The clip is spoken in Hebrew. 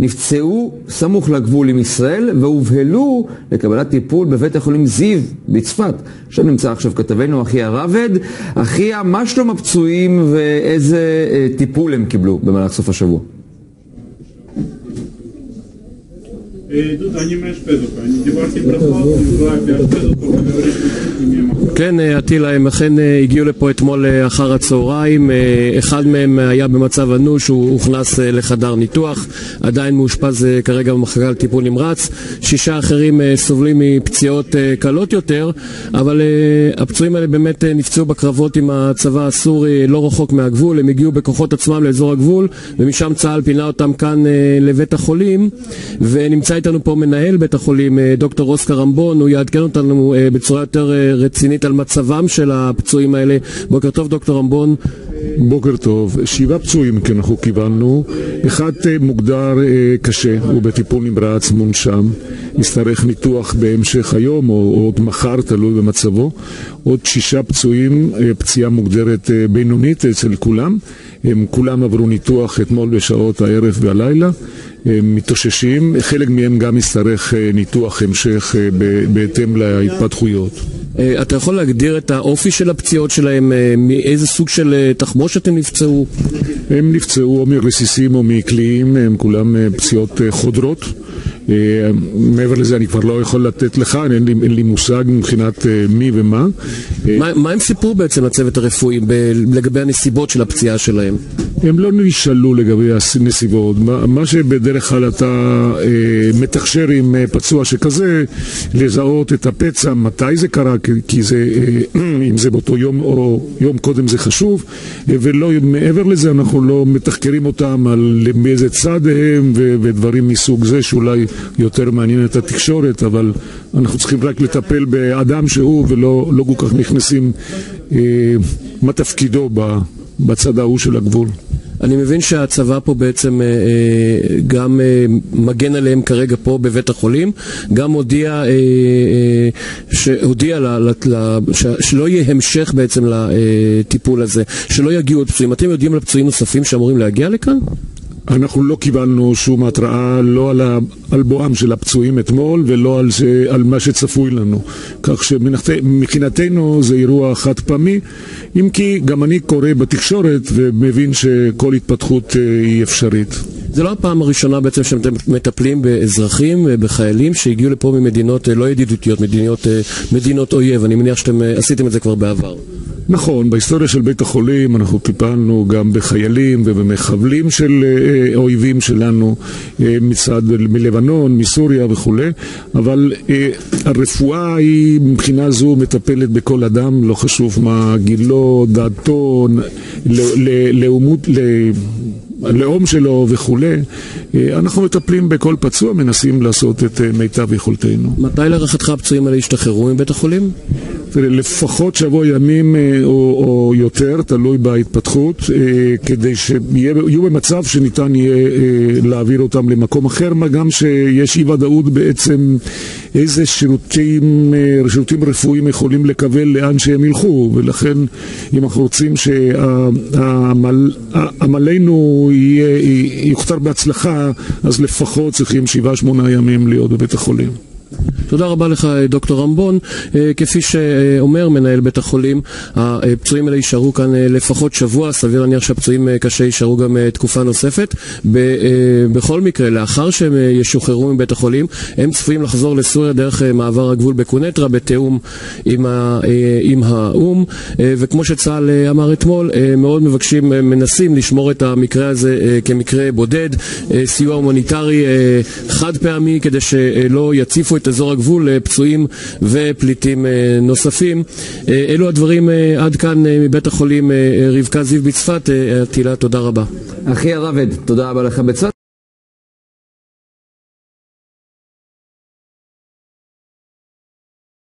נפצעו סמוך לגבול עם ישראל והובהלו לקבלת טיפול בבית החולים זיו בצפת. שם נמצא עכשיו כתבנו אחיה רבד. אחיה, מה שלום הפצועים ואיזה טיפול הם קיבלו במהלך סוף השבוע? כן, עטילה, הם אכן הגיעו לפה אתמול אחר הצהריים. אחד מהם היה במצב אנוש, הוא הוכנס לחדר ניתוח, עדיין מאושפז כרגע במחלקה לטיפול נמרץ. 6 אחרים סובלים מפציעות קלות יותר, אבל הפצועים האלה באמת נפצעו בקרבות עם הצבא הסורי לא רחוק מהגבול. הם הגיעו בכוחות עצמם לאזור הגבול, ומשם צה"ל פינה אותם כאן לבית החולים, ונמצא איתנו פה מנהל בית החולים, דוקטור אוסקר רמבון. הוא יעדכן אותנו בצורה יותר רצינית על מצבם של הפצועים האלה. בוקר טוב, דוקטור רמבון. בוקר טוב. 7 פצועים כי אנחנו קיבלנו. אחד מוגדר קשה, הוא בטיפול נמרץ מונשם, יצטרך ניתוח בהמשך היום או עוד מחר, תלוי במצבו. עוד 6 פצועים, פציעה מוגדרת בינונית אצל כולם. הם כולם עברו ניתוח אתמול בשעות הערב והלילה, הם מתאוששים. חלק מהם גם יצטרך ניתוח המשך בהתאם להתפתחויות. אתה יכול להגדיר את האופי של הפציעות שלהם? מאיזה סוג של תחמושת הם נפצעו? הם נפצעו או מרסיסים או מקליעים, הם כולם פציעות חודרות. מעבר לזה אני כבר לא יכול לתת לך, אין לי מושג מבחינת מי ומה. מה הם סיפרו בעצם לצוות הרפואי לגבי הנסיבות של הפציעה שלהם? הם לא נשאלו לגבי הנסיבות. מה שבדרך כלל אתה מתחשר עם פצוע שכזה, לזהות את הפצע, מתי זה קרה, כי זה, אם זה באותו יום או יום קודם זה חשוב, ולא מעבר לזה אנחנו לא מתחקרים אותם על באיזה צד הם ודברים מסוג זה שאולי יותר מעניין את התקשורת, אבל אנחנו צריכים רק לטפל באדם שהוא ולא כל כך נכנסים מה תפקידו בצד ההוא של הגבול. אני מבין שהצבא פה בעצם גם מגן עליהם כרגע פה בבית החולים, גם הודיע שלא יהיה המשך בעצם לטיפול הזה, שלא יגיעו עוד פצועים. אתם יודעים על פצועים נוספים שאמורים להגיע לכאן? אנחנו לא קיבלנו שום התראה, לא על בואם של הפצועים אתמול ולא על מה שצפוי לנו, כך שמבחינתנו זה אירוע חד פעמי, אם כי גם אני קורא בתקשורת ומבין שכל התפתחות היא אפשרית. זה לא הפעם הראשונה בעצם שאתם מטפלים באזרחים, בחיילים שהגיעו לפה ממדינות לא ידידותיות, מדינות אויב. אני מניח שאתם עשיתם את זה כבר בעבר. נכון, בהיסטוריה של בית החולים אנחנו טיפלנו גם בחיילים ובמחבלים של אויבים שלנו מלבנון, מסוריה וכו', אבל הרפואה היא מבחינה זו מטפלת בכל אדם, לא חשוב מה גילו, דעתו, הלאום שלו וכו'. אנחנו מטפלים בכל פצוע, מנסים לעשות את מיטב יכולתנו. מתי להערכתך הפצועים האלה ישתחררו מבית החולים? לפחות שבוע ימים או יותר, תלוי בהתפתחות, כדי שיהיו במצב שניתן יהיה להעביר אותם למקום אחר, מה גם שיש אי ודאות בעצם איזה שירותים רפואיים יכולים לקבל לאן שהם ילכו, ולכן אם אנחנו רוצים שעמלנו יוכתר בהצלחה, אז לפחות צריכים 7-8 ימים להיות בבית החולים. תודה רבה לך, דוקטור רמבון. כפי שאומר מנהל בית החולים, הפצועים האלה יישארו כאן לפחות שבוע, סביר להניח שהפצועים קשה יישארו גם תקופה נוספת. בכל מקרה, לאחר שהם ישוחררו מבית החולים, הם צפויים לחזור לסוריה דרך מעבר הגבול בקונטרה, בתיאום עם האום, וכמו שצה"ל אמר אתמול, מאוד מנסים לשמור את המקרה הזה כמקרה בודד, סיוע הומניטרי חד פעמי, כדי שלא יציפו את אזור הגבול לפצועים ופליטים נוספים. אלו הדברים עד כאן מבית החולים רבקה זיו בצפת. עטילה, תודה רבה. אחיה רבד, תודה רבה לך בצפת.